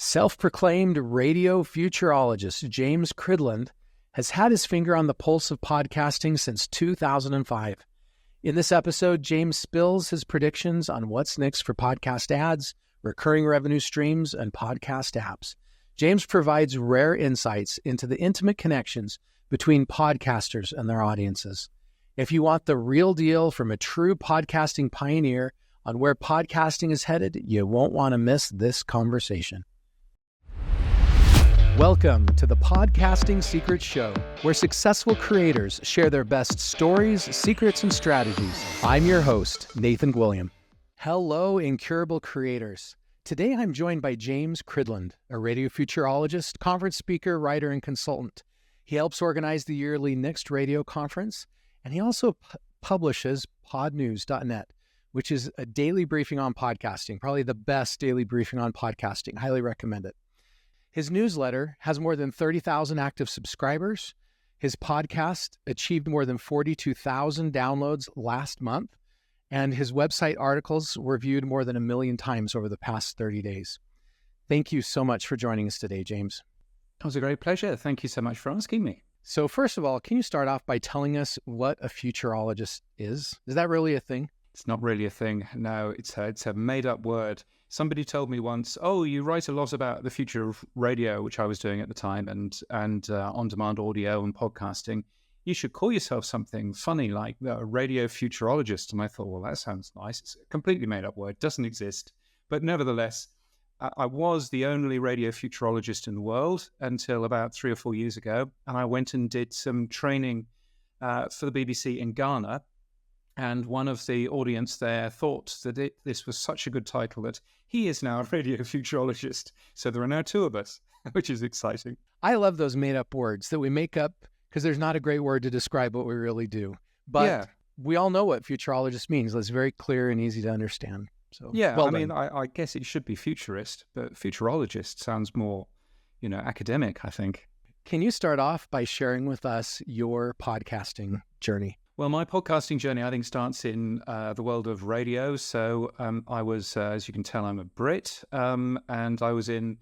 Self-proclaimed radio futurologist James Cridland has had his finger on the pulse of podcasting since 2005. In this episode, James spills his predictions on what's next for podcast ads, recurring revenue streams, and podcast apps. James provides rare insights into the intimate connections between podcasters and their audiences. If you want the real deal from a true podcasting pioneer on where podcasting is headed, you won't want to miss this conversation. Welcome to the Podcasting Secrets Show, where successful creators share their best stories, secrets, and strategies. I'm your host, Nathan Gwilliam. Hello, incurable creators. Today, I'm joined by James Cridland, a radio futurologist, conference speaker, writer, and consultant. He helps organize the yearly Next Radio Conference, and he also publishes podnews.net, which is a daily briefing on podcasting, probably the best daily briefing on podcasting. Highly recommend it. His newsletter has more than 30,000 active subscribers. His podcast achieved more than 42,000 downloads last month, and his website articles were viewed more than 1 million times over the past 30 days. Thank you so much for joining us today, James. It was a great pleasure. Thank you so much for asking me. So first of all, can you start off by telling us what a futurologist is? Is that really a thing? It's not really a thing. No, it's a made-up word. Somebody told me once, "Oh, you write a lot about the future of radio," which I was doing at the time, and on-demand audio and podcasting. "You should call yourself something funny like a radio futurologist." And I thought, well, that sounds nice. It's a completely made-up word, doesn't exist. But nevertheless, I was the only radio futurologist in the world until about 3 or 4 years ago, and I went and did some training for the BBC in Ghana. And one of the audience there thought that this was such a good title that he is now a radio futurologist. So there are now 2 of us, which is exciting. I love those made-up words that we make up because there's not a great word to describe what we really do. But we all know what futurologist means. It's very clear and easy to understand. So yeah, well I mean, I guess it should be futurist, but futurologist sounds more, academic, I think. Can you start off by sharing with us your podcasting journey? Well, my podcasting journey, I think, starts in the world of radio. So I was, as you can tell, I'm a Brit, and I was in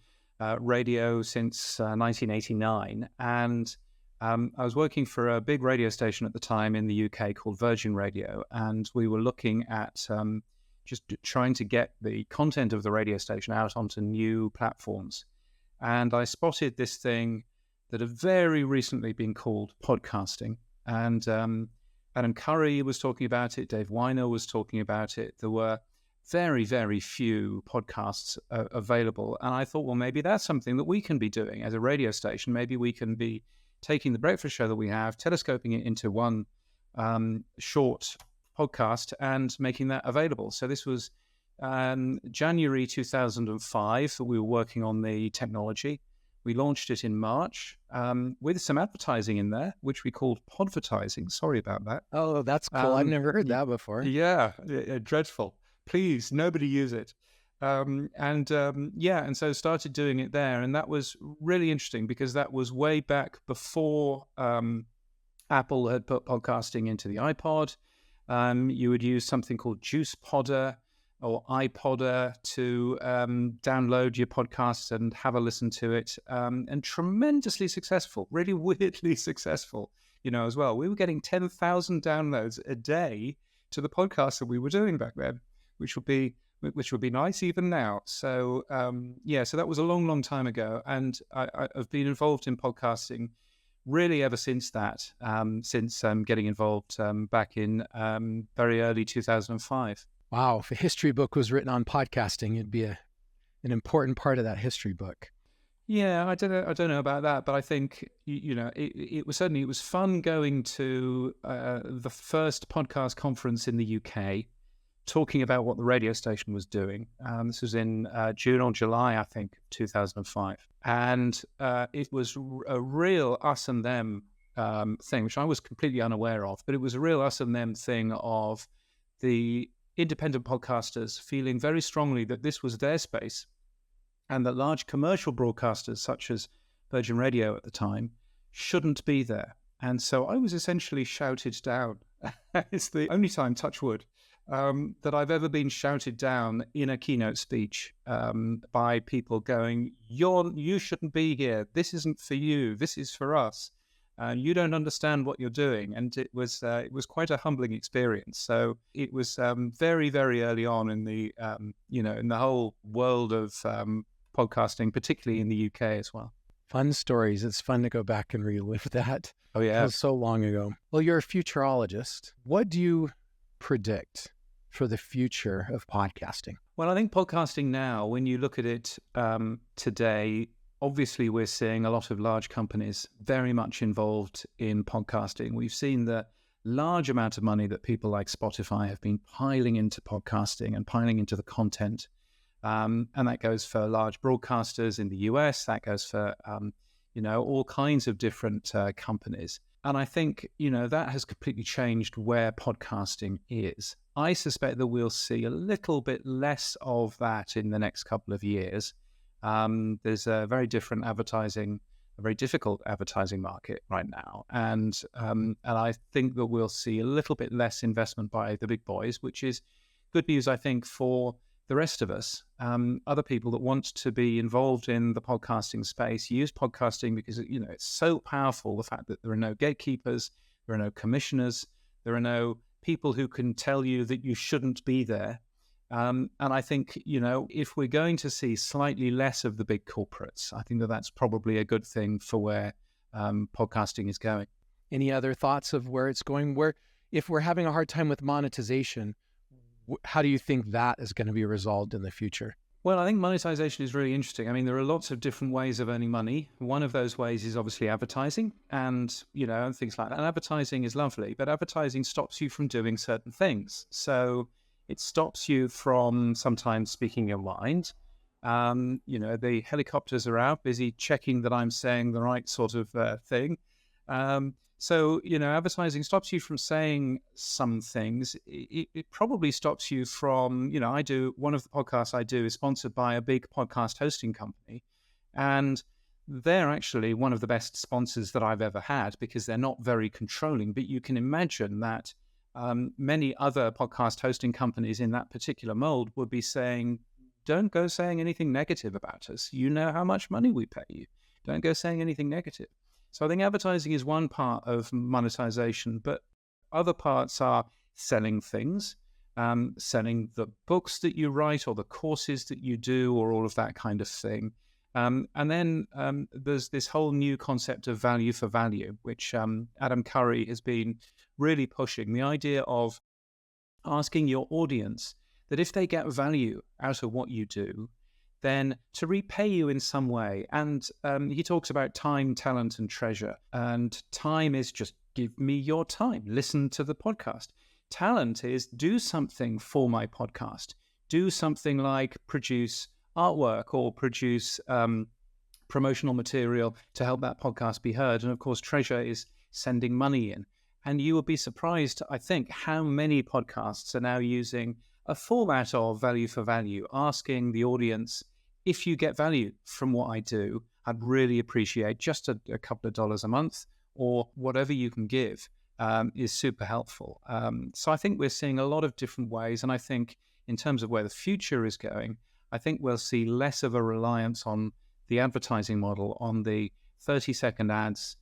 radio since 1989. And I was working for a big radio station at the time in the UK called Virgin Radio. And we were looking at just trying to get the content of the radio station out onto new platforms. And I spotted this thing that had very recently been called podcasting. And Adam Curry was talking about it. Dave Weiner was talking about it. There were very, very few podcasts available. And I thought, well, maybe that's something that we can be doing as a radio station. Maybe we can be taking the breakfast show that we have, telescoping it into one short podcast and making that available. So this was January 2005 that we were working on the technology. We launched it in March with some advertising in there, which we called podvertising. Sorry about that. Oh, that's cool. I've never heard that before. Yeah, dreadful. Please, nobody use it. And so started doing it there. And that was really interesting because that was way back before Apple had put podcasting into the iPod. You would use something called Juice Podder or iPodder to download your podcasts and have a listen to it, and tremendously successful, really weirdly successful, as well. We were getting 10,000 downloads a day to the podcasts that we were doing back then, which would be nice even now. So, so that was a long, long time ago. And I've been involved in podcasting really ever since that, since getting involved back in very early 2005. Wow, if a history book was written on podcasting, it'd be an important part of that history book. Yeah, I don't know about that, but I think it was fun going to the first podcast conference in the UK, talking about what the radio station was doing. This was in June or July, I think, 2005, and it was a real us and them thing, which I was completely unaware of. But it was a real us and them thing of the independent podcasters feeling very strongly that this was their space and that large commercial broadcasters such as Virgin Radio at the time shouldn't be there. And so I was essentially shouted down. It's the only time, touch wood, that I've ever been shouted down in a keynote speech by people going, you shouldn't be here. This isn't for you. This is for us. You don't understand what you're doing. And it was quite a humbling experience. So it was very, very early on in the, in the whole world of podcasting, particularly in the UK as well. Fun stories. It's fun to go back and relive that. Oh, yeah. It was so long ago. Well, you're a futurologist. What do you predict for the future of podcasting? Well, I think podcasting now, when you look at it today, obviously we're seeing a lot of large companies very much involved in podcasting. We've seen the large amount of money that people like Spotify have been piling into podcasting and piling into the content. And that goes for large broadcasters in the US. That goes for, all kinds of different companies. And I think, that has completely changed where podcasting is. I suspect that we'll see a little bit less of that in the next couple of years. There's a very different a very difficult advertising market right now. And I think that we'll see a little bit less investment by the big boys, which is good news, I think, for the rest of us. Other people that want to be involved in the podcasting space use podcasting because, it's so powerful. The fact that there are no gatekeepers, there are no commissioners, there are no people who can tell you that you shouldn't be there. And I think, if we're going to see slightly less of the big corporates, I think that that's probably a good thing for where podcasting is going. Any other thoughts of where it's going? If we're having a hard time with monetization, how do you think that is going to be resolved in the future? Well, I think monetization is really interesting. I mean, there are lots of different ways of earning money. One of those ways is obviously advertising and things like that. And advertising is lovely, but advertising stops you from doing certain things. So it stops you from sometimes speaking your mind. The helicopters are out busy checking that I'm saying the right sort of thing. So, advertising stops you from saying some things. It probably stops you from, one of the podcasts I do is sponsored by a big podcast hosting company. And they're actually one of the best sponsors that I've ever had because they're not very controlling. But you can imagine that many other podcast hosting companies in that particular mold would be saying, don't go saying anything negative about us. You know how much money we pay you. Don't go saying anything negative. So I think advertising is one part of monetization, but other parts are selling things, selling the books that you write or the courses that you do or all of that kind of thing. And then there's this whole new concept of value for value, which Adam Curry has been really pushing. The idea of asking your audience that if they get value out of what you do, then to repay you in some way. And he talks about time, talent, and treasure. And time is just give me your time, listen to the podcast. Talent is do something for my podcast. Do something like produce artwork or produce promotional material to help that podcast be heard. And of course, treasure is sending money in. And you will be surprised, I think, how many podcasts are now using a format of value for value, asking the audience, if you get value from what I do, I'd really appreciate just a couple of dollars a month or whatever you can give is super helpful. So I think we're seeing a lot of different ways. And I think in terms of where the future is going, I think we'll see less of a reliance on the advertising model, on the 30-second ads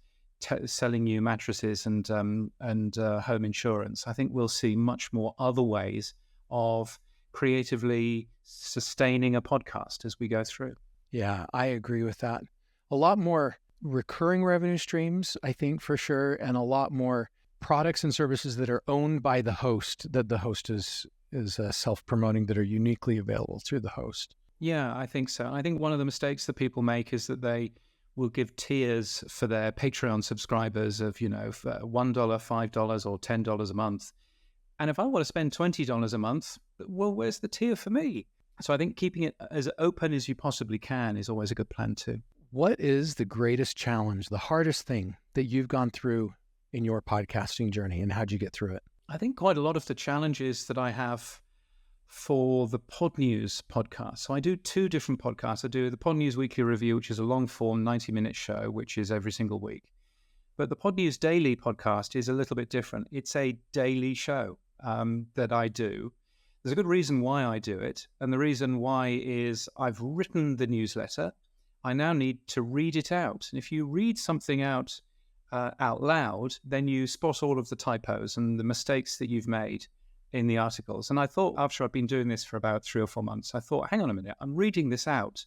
selling you mattresses and home insurance. I think we'll see much more other ways of creatively sustaining a podcast as we go through. Yeah, I agree with that. A lot more recurring revenue streams, I think, for sure, and a lot more products and services that are owned by the host, that the host is self-promoting, that are uniquely available through the host. Yeah, I think so. I think one of the mistakes that people make is that they will give tiers for their Patreon subscribers of, for $1, $5, or $10 a month. And if I want to spend $20 a month, well, where's the tier for me? So I think keeping it as open as you possibly can is always a good plan too. What is the greatest challenge, the hardest thing that you've gone through in your podcasting journey, and how'd you get through it? I think quite a lot of the challenges that I have for the Pod News podcast. So I do two different podcasts. I do the Pod News Weekly Review, which is a long form 90-minute show, which is every single week. But the Pod News Daily podcast is a little bit different. It's a daily show. that I do. There's a good reason why I do it. And the reason why is I've written the newsletter. I now need to read it out. And if you read something out loud, then you spot all of the typos and the mistakes that you've made in the articles. And I thought, after I've been doing this for about 3 or 4 months, I thought, hang on a minute, I'm reading this out.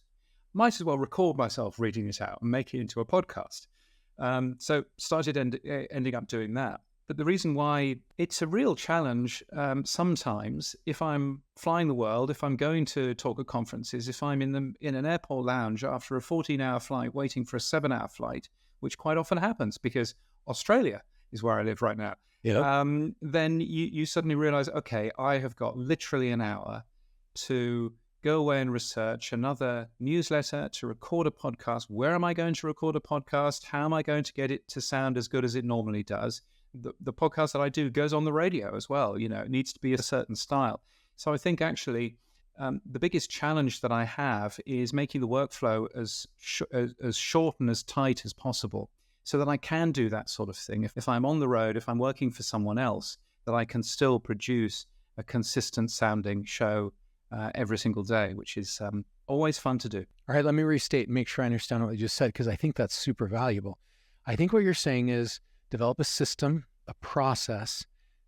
Might as well record myself reading it out and make it into a podcast. So started ending up doing that. But the reason why it's a real challenge sometimes, if I'm flying the world, if I'm going to talk at conferences, if I'm in an airport lounge after a 14-hour flight waiting for a 7-hour flight, which quite often happens because Australia is where I live right now, then you suddenly realize, okay, I have got literally an hour to go away and research another newsletter, to record a podcast. Where am I going to record a podcast? How am I going to get it to sound as good as it normally does? The podcast that I do goes on the radio as well. It needs to be a certain style. So I think actually the biggest challenge that I have is making the workflow as short and as tight as possible so that I can do that sort of thing. If I'm on the road, if I'm working for someone else, that I can still produce a consistent sounding show every single day, which is always fun to do. All right, let me restate and make sure I understand what you just said, because I think that's super valuable. I think what you're saying is develop a system, a process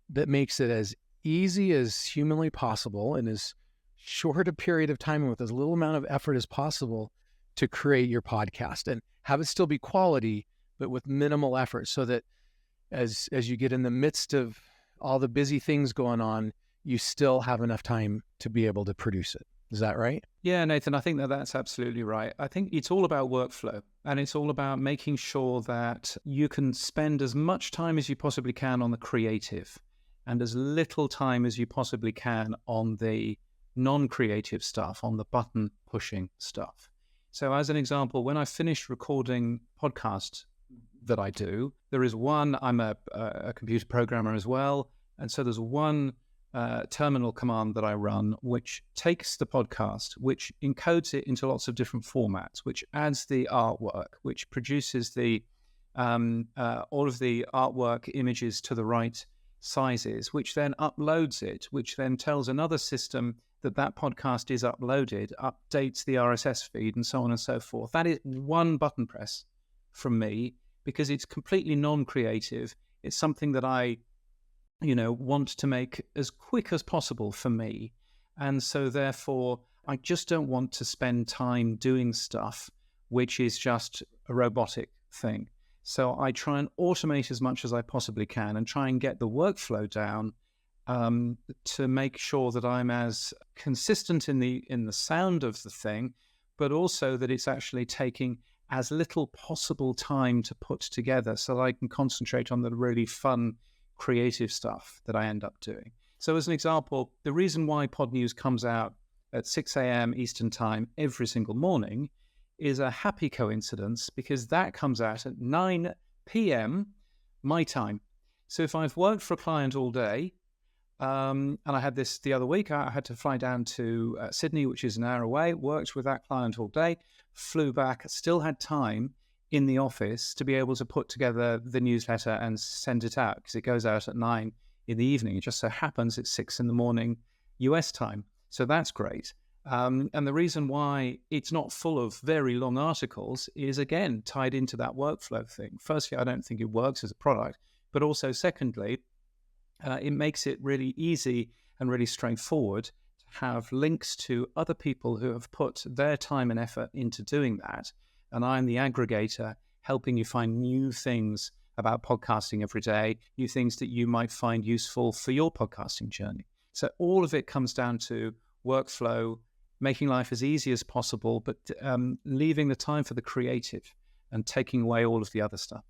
that makes it as easy as humanly possible in as short a period of time and with as little amount of effort as possible to create your podcast and have it still be quality, but with minimal effort, so that as you get in the midst of all the busy things going on, you still have enough time to be able to produce it. Is that right? Yeah, Nathan, I think that's absolutely right. I think it's all about workflow, and it's all about making sure that you can spend as much time as you possibly can on the creative and as little time as you possibly can on the non-creative stuff, on the button pushing stuff. So as an example, when I finished recording podcasts that I do, there is one, I'm a computer programmer as well, and so there's one terminal command that I run, which takes the podcast, which encodes it into lots of different formats, which adds the artwork, which produces the all of the artwork images to the right sizes, which then uploads it, which then tells another system that podcast is uploaded, updates the RSS feed, and so on and so forth. That is one button press from me, because it's completely non-creative. It's something that I want to make as quick as possible for me. And so therefore, I just don't want to spend time doing stuff which is just a robotic thing. So I try and automate as much as I possibly can and try and get the workflow down to make sure that I'm as consistent in the sound of the thing, but also that it's actually taking as little possible time to put together so that I can concentrate on the really fun creative stuff that I end up doing. So as an example, the reason why Pod News comes out at 6 a.m. Eastern Time every single morning is a happy coincidence, because that comes out at 9 p.m. my time. So if I've worked for a client all day, and I had this the other week, I had to fly down to Sydney, which is an hour away, worked with that client all day, flew back, still had time in the office to be able to put together the newsletter and send it out, because it goes out at 9 in the evening. It just so happens it's 6 in the morning US time. So that's great. And the reason why it's not full of very long articles is, again, tied into that workflow thing. Firstly, I don't think it works as a product, but also secondly, it makes it really easy and really straightforward to have links to other people who have put their time and effort into doing that. And I'm the aggregator, helping you find new things about podcasting every day, new things that you might find useful for your podcasting journey. So all of it comes down to workflow, making life as easy as possible, but leaving the time for the creative and taking away all of the other stuff.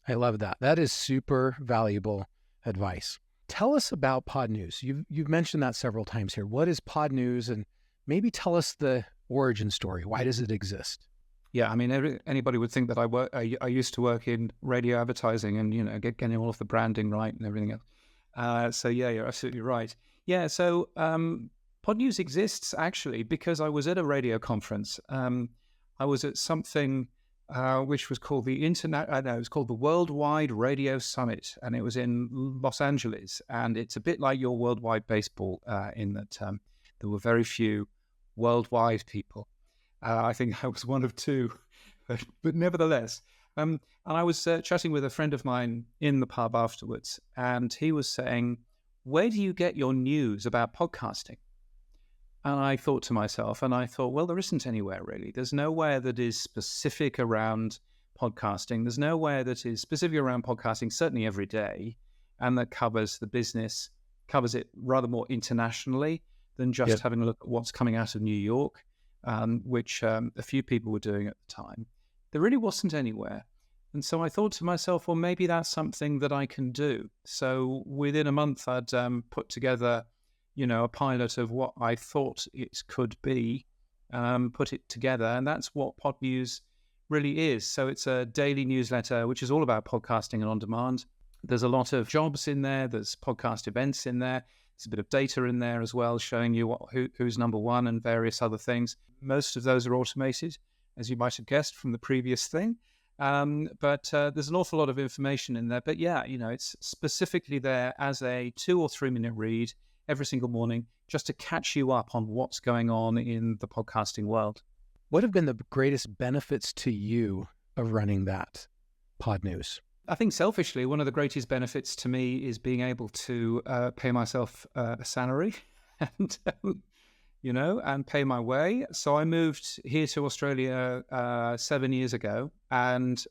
I love that. That is super valuable advice. Tell us about Pod News. You've mentioned that several times here. What is Pod News? And maybe tell us the origin story. Why does it exist? Yeah, I mean, anybody would think that I used to work in radio advertising and, getting all of the branding right and everything else. So yeah, you're absolutely right. Yeah, so Pod News exists actually because I was at a radio conference. I was at something which was called the it was called the Worldwide Radio Summit, and it was in Los Angeles. And it's a bit like your Worldwide Baseball in that there were very few worldwide people. I think I was one of two, but nevertheless. And I was chatting with a friend of mine in the pub afterwards, and he was saying, "Where do you get your news about podcasting?" And I thought to myself, well, there isn't anywhere really. There's nowhere that is specific around podcasting. There's nowhere that is specific around podcasting, certainly every day, and that covers the business, covers it rather more internationally than just having a look at what's coming out of New York, which a few people were doing at the time. There really wasn't anywhere. And so I thought to myself, well, maybe that's something that I can do. So within a month, I'd put together a pilot of what I thought it could be, put it together. And that's what Pod News really is. So it's a daily newsletter, which is all about podcasting and on demand. There's a lot of jobs in there. There's podcast events in there. There's a bit of data in there as well, showing you who's number one and various other things. Most of those are automated, as you might have guessed from the previous thing. But there's an awful lot of information in there. But yeah, it's specifically there as a 2 or 3 minute read every single morning, just to catch you up on what's going on in the podcasting world. What have been the greatest benefits to you of running that Pod News? I think selfishly, one of the greatest benefits to me is being able to pay myself a salary and, and pay my way. So I moved here to Australia 7 years ago and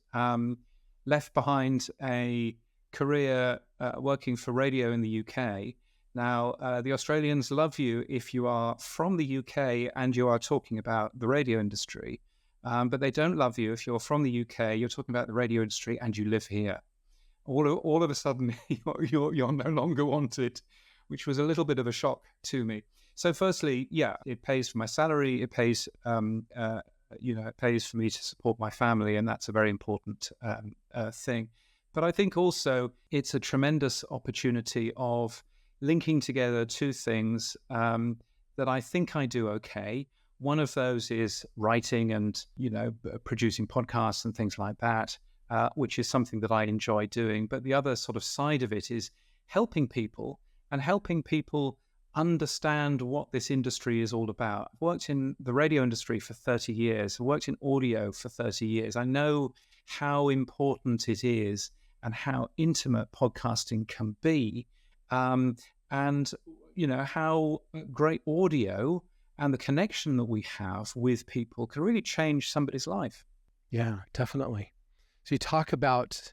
left behind a career working for radio in the UK. Now, the Australians love you if you are from the UK and you are talking about the radio industry, but they don't love you if you're from the UK, you're talking about the radio industry and you live here. All of a sudden, you're no longer wanted, which was a little bit of a shock to me. So firstly, yeah, it pays for my salary, it pays, it pays for me to support my family, and that's a very important thing. But I think also it's a tremendous opportunity of linking together two things that I think I do okay. One of those is writing and, producing podcasts and things like that, which is something that I enjoy doing. But the other sort of side of it is helping people and helping people understand what this industry is all about. I've worked in the radio industry for 30 years. I've worked in audio for 30 years. I know how important it is and how intimate podcasting can be. And how great audio and the connection that we have with people can really change somebody's life. Yeah, definitely. So you talk about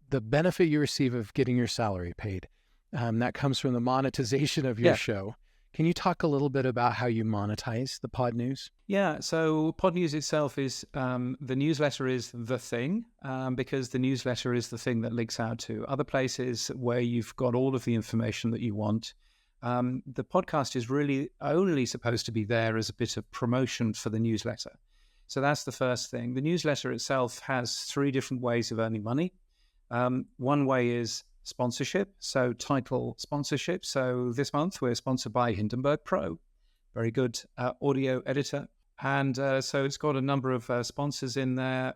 the benefit you receive of getting your salary paid. That comes from the monetization of your show. Can you talk a little bit about how you monetize the Pod News? Yeah, so Pod News itself is, the newsletter is the thing, because the newsletter is the thing that links out to other places where you've got all of the information that you want. The podcast is really only supposed to be there as a bit of promotion for the newsletter. So that's the first thing. The newsletter itself has 3 different ways of earning money. One way is sponsorship, so title sponsorship. So this month we're sponsored by Hindenburg Pro, very good audio editor. And so it's got a number of sponsors in there.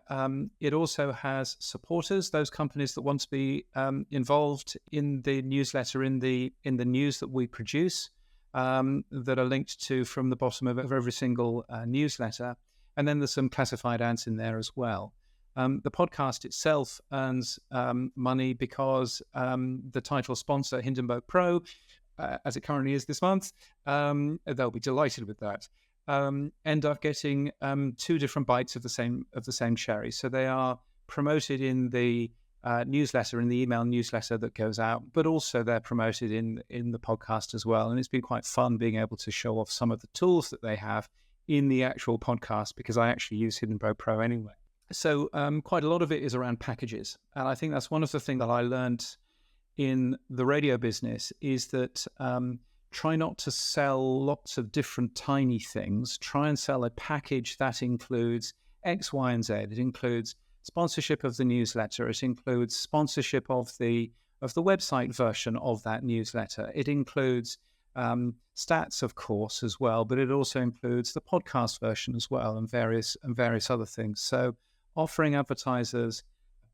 It also has supporters, those companies that want to be involved in the newsletter, in the news that we produce, that are linked to from the bottom of every single newsletter. And then there's some classified ads in there as well. The podcast itself earns money because the title sponsor, Hindenburg Pro, as it currently is this month, they'll be delighted with that, end up getting 2 different bites of the same cherry. So they are promoted in the newsletter, in the email newsletter that goes out, but also they're promoted in the podcast as well. And it's been quite fun being able to show off some of the tools that they have in the actual podcast, because I actually use Hindenburg Pro anyway. So quite a lot of it is around packages. And I think that's one of the things that I learned in the radio business is that try not to sell lots of different tiny things. Try and sell a package that includes X, Y, and Z. It includes sponsorship of the newsletter. It includes sponsorship of the website version of that newsletter. It includes stats, of course, as well, but it also includes the podcast version as well, and various other things. So offering advertisers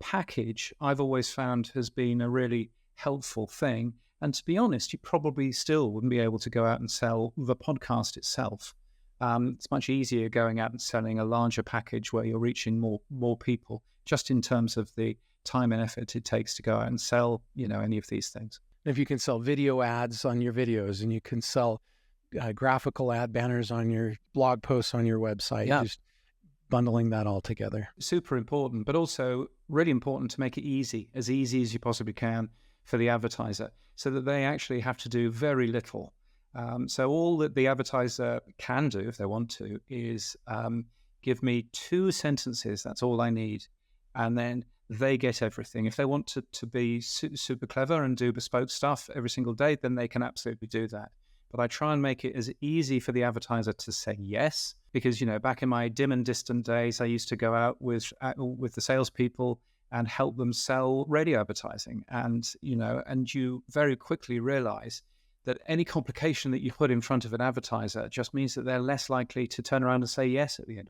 a package, I've always found has been a really helpful thing. And to be honest, you probably still wouldn't be able to go out and sell the podcast itself. It's much easier going out and selling a larger package where you're reaching more people, just in terms of the time and effort it takes to go out and sell, any of these things. If you can sell video ads on your videos, and you can sell graphical ad banners on your blog posts on your website, just bundling that all together. Super important, but also really important to make it easy as you possibly can for the advertiser, so that they actually have to do very little. So all that the advertiser can do, if they want to, is give me 2 sentences. That's all I need. And then they get everything. If they want to be super clever and do bespoke stuff every single day, then they can absolutely do that. But I try and make it as easy for the advertiser to say yes, because, back in my dim and distant days, I used to go out with the salespeople and help them sell radio advertising. And you very quickly realize that any complication that you put in front of an advertiser just means that they're less likely to turn around and say yes at the end.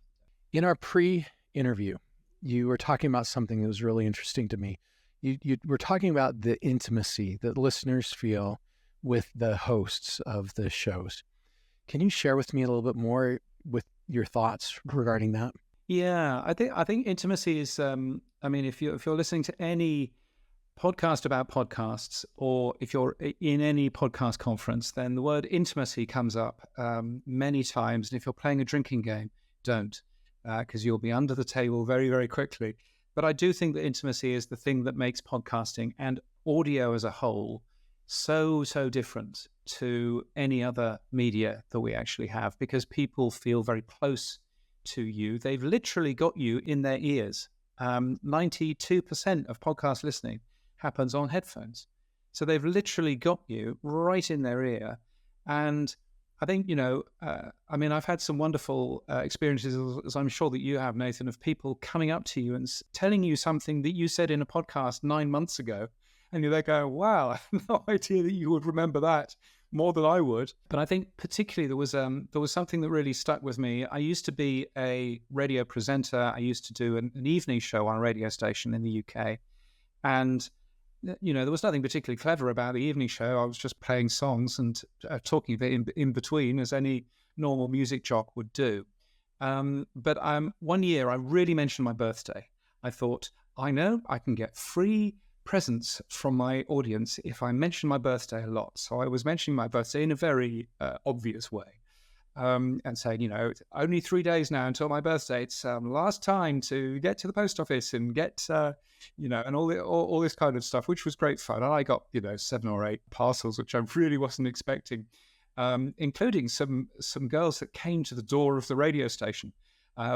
In our pre-interview, you were talking about something that was really interesting to me. You were talking about the intimacy that listeners feel with the hosts of the shows. Can you share with me a little bit more with your thoughts regarding that? Yeah, I think intimacy is, if you're listening to any podcast about podcasts, or if you're in any podcast conference, then the word intimacy comes up many times. And if you're playing a drinking game, don't, because you'll be under the table very, very quickly. But I do think that intimacy is the thing that makes podcasting and audio as a whole so different to any other media that we actually have, because people feel very close to you. They've literally got you in their ears. 92% of podcast listening happens on headphones. So they've literally got you right in their ear. And I think, I've had some wonderful experiences, as I'm sure that you have, Nathan, of people coming up to you and telling you something that you said in a podcast 9 months ago. And you're there going, wow, I have no idea that you would remember that more than I would. But I think particularly there was something that really stuck with me. I used to be a radio presenter. I used to do an evening show on a radio station in the UK. And there was nothing particularly clever about the evening show. I was just playing songs and talking a bit in between, as any normal music jock would do. But one year I really mentioned my birthday. I thought, I know I can get free presents from my audience if I mention my birthday a lot. So I was mentioning my birthday in a very obvious way. And saying, it's only 3 days now until my birthday. It's last time to get to the post office and get, and all this kind of stuff, which was great fun. And I got, 7 or 8 parcels, which I really wasn't expecting, including some girls that came to the door of the radio station,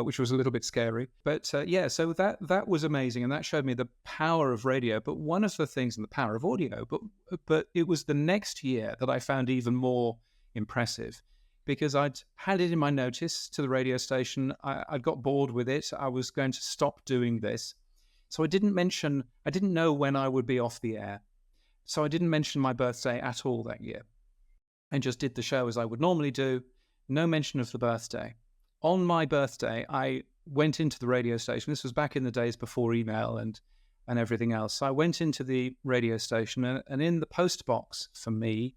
which was a little bit scary. But so that was amazing. And that showed me the power of radio. But one of the things, and the power of audio, but it was the next year that I found even more impressive, because I'd handed in my notice to the radio station. I'd got bored with it. I was going to stop doing this. So I didn't know when I would be off the air. So I didn't mention my birthday at all that year, and just did the show as I would normally do. No mention of the birthday. On my birthday, I went into the radio station. This was back in the days before email and everything else. So I went into the radio station, and in the post box for me,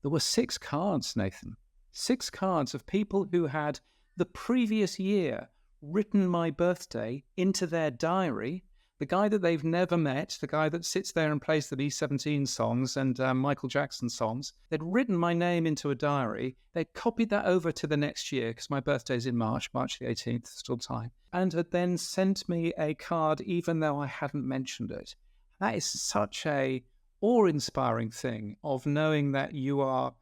there were 6 cards, Nathan. 6 cards of people who had the previous year written my birthday into their diary. The guy that they've never met, the guy that sits there and plays the B-17 songs and Michael Jackson songs, they'd written my name into a diary. They'd copied that over to the next year, because my birthday's in March the 18th, still time, and had then sent me a card even though I hadn't mentioned it. That is such a awe-inspiring thing, of knowing that you are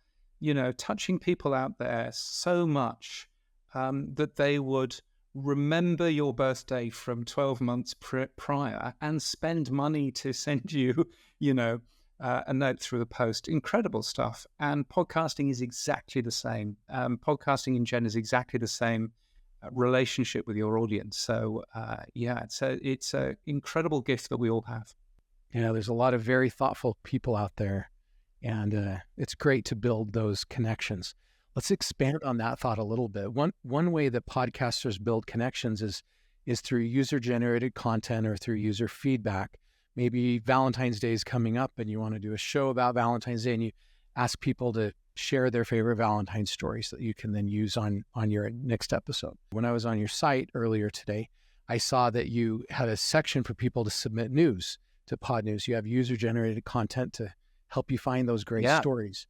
touching people out there so much that they would remember your birthday from 12 months prior and spend money to send you, a note through the post. Incredible stuff. And podcasting is exactly the same. Podcasting in general is exactly the same relationship with your audience. So, it's an incredible gift that we all have. Yeah, there's a lot of very thoughtful people out there. And it's great to build those connections. Let's expand on that thought a little bit. One way that podcasters build connections is is through user-generated content or through user feedback. Maybe Valentine's Day is coming up and you want to do a show about Valentine's Day and you ask people to share their favorite Valentine's stories that you can then use on your next episode. When I was on your site earlier today, I saw that you had a section for people to submit news to Pod News. You have user-generated content to help you find those great stories.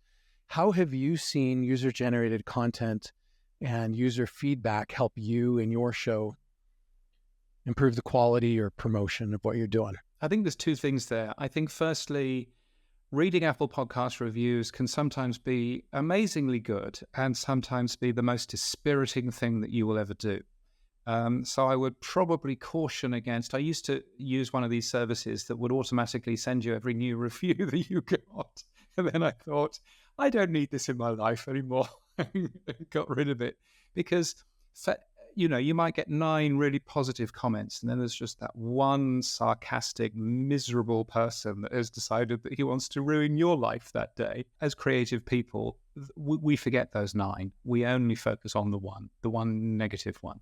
How have you seen user-generated content and user feedback help you in your show improve the quality or promotion of what you're doing? I think there's two things there. I think firstly, reading Apple Podcast reviews can sometimes be amazingly good and sometimes be the most dispiriting thing that you will ever do. So I would probably caution against, I used to use one of these services that would automatically send you every new review that you got. And then I thought, I don't need this in my life anymore. Got rid of it because, you might get 9 really positive comments, and then there's just that one sarcastic, miserable person that has decided that he wants to ruin your life that day. As creative people, we forget those 9. We only focus on the one negative one.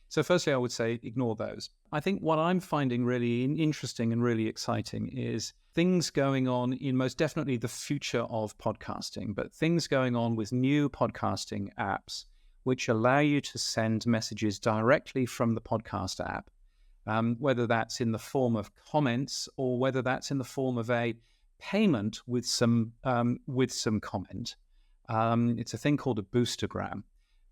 So firstly, I would say ignore those. I think what I'm finding really interesting and really exciting is things going on in most definitely the future of podcasting, but things going on with new podcasting apps which allow you to send messages directly from the podcast app, whether that's in the form of comments or whether that's in the form of a payment with some comment. It's a thing called a boostergram.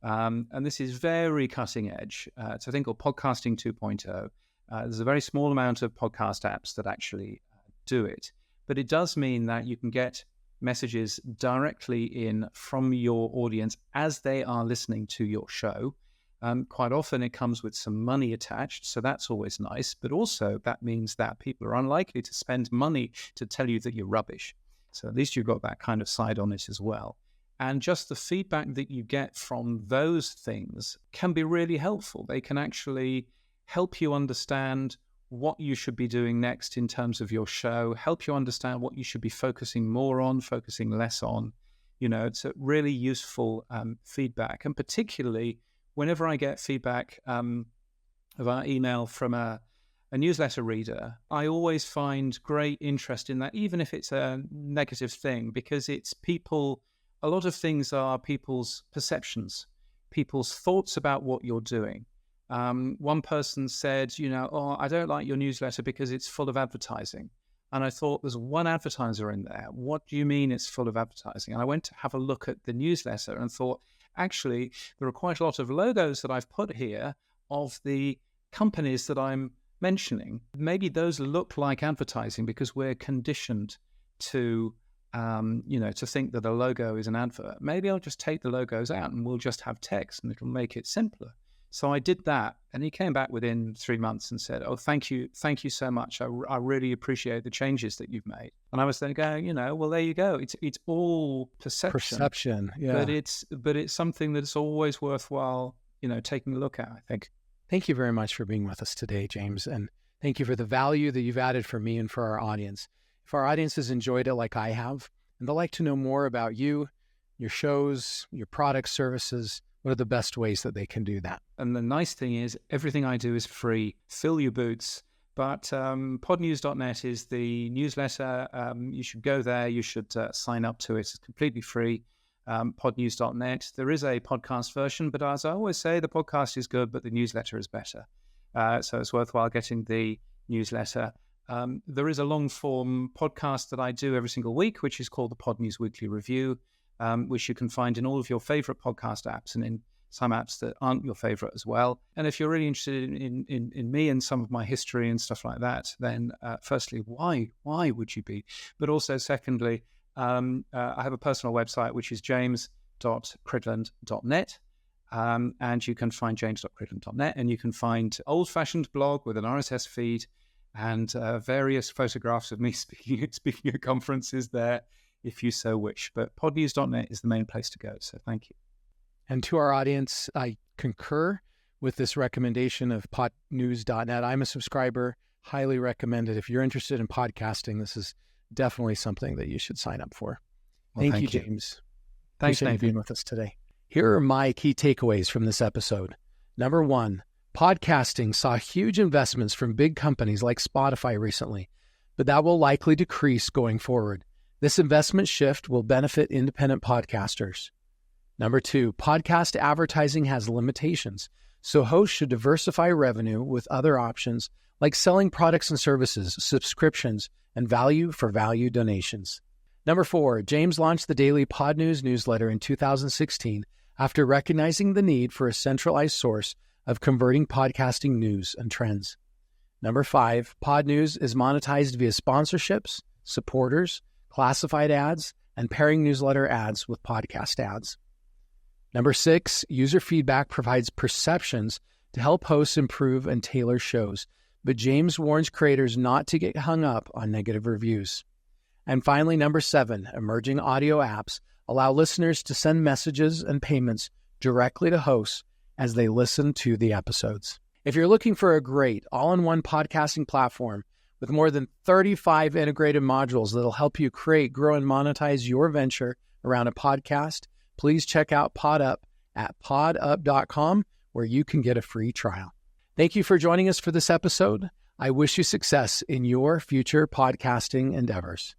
And this is very cutting edge. It's a thing called Podcasting 2.0. There's a very small amount of podcast apps that actually do it. But it does mean that you can get messages directly in from your audience as they are listening to your show. Quite often it comes with some money attached, so that's always nice. But also that means that people are unlikely to spend money to tell you that you're rubbish. So at least you've got that kind of side on it as well. And just the feedback that you get from those things can be really helpful. They can actually help you understand what you should be doing next in terms of your show, help you understand what you should be focusing more on, focusing less on. It's a really useful feedback. And particularly whenever I get feedback via email from a newsletter reader, I always find great interest in that, even if it's a negative thing, because it's people. A lot of things are people's perceptions, people's thoughts about what you're doing. One person said, I don't like your newsletter because it's full of advertising. And I thought, there's one advertiser in there. What do you mean it's full of advertising? And I went to have a look at the newsletter and thought, actually, there are quite a lot of logos that I've put here of the companies that I'm mentioning. Maybe those look like advertising because we're conditioned to to think that a logo is an advert. Maybe I'll just take the logos out and we'll just have text and it'll make it simpler. So I did that, and he came back within 3 months and said, thank you so much. I really appreciate the changes that you've made. And I was then going, well, there you go. It's all perception. Yeah. But it's something that's always worthwhile, taking a look at, I think. Thank you very much for being with us today, James, and thank you for the value that you've added for me and for our audience. If our audience has enjoyed it like I have, and they'd like to know more about you, your shows, your products, services, what are the best ways that they can do that? And the nice thing is, everything I do is free. Fill your boots. But podnews.net is the newsletter. You should go there. You should sign up to it. It's completely free. Podnews.net. There is a podcast version, but as I always say, the podcast is good, but the newsletter is better. So it's worthwhile getting the newsletter. There is a long-form podcast that I do every single week, which is called the Pod News Weekly Review, which you can find in all of your favorite podcast apps and in some apps that aren't your favorite as well. And if you're really interested in me and some of my history and stuff like that, then firstly, why would you be? But also, secondly, I have a personal website, which is james.cridland.net. And you can find james.cridland.net, and you can find old-fashioned blog with an RSS feed and various photographs of me speaking at conferences there, if you so wish. But podnews.net is the main place to go, so thank you. And to our audience, I concur with this recommendation of podnews.net. I'm a subscriber, highly recommend it. If you're interested in podcasting, this is definitely something that you should sign up for. Well, thank you, James. Thanks, Appreciate you being with us today. Here are my key takeaways from this episode. Number 1, Podcasting saw huge investments from big companies like Spotify recently, but that will likely decrease going forward. This investment shift will benefit independent podcasters. Number 2, podcast advertising has limitations, so hosts should diversify revenue with other options like selling products and services, subscriptions, and value-for-value donations. Number 4, James launched the daily Pod News newsletter in 2016 after recognizing the need for a centralized source of converting podcasting news and trends. Number 5, Pod News is monetized via sponsorships, supporters, classified ads, and pairing newsletter ads with podcast ads. Number 6, user feedback provides perceptions to help hosts improve and tailor shows, but James warns creators not to get hung up on negative reviews. And finally, number 7, emerging audio apps allow listeners to send messages and payments directly to hosts as they listen to the episodes. If you're looking for a great all-in-one podcasting platform with more than 35 integrated modules that'll help you create, grow, and monetize your venture around a podcast, please check out PodUp at podup.com, where you can get a free trial. Thank you for joining us for this episode. I wish you success in your future podcasting endeavors.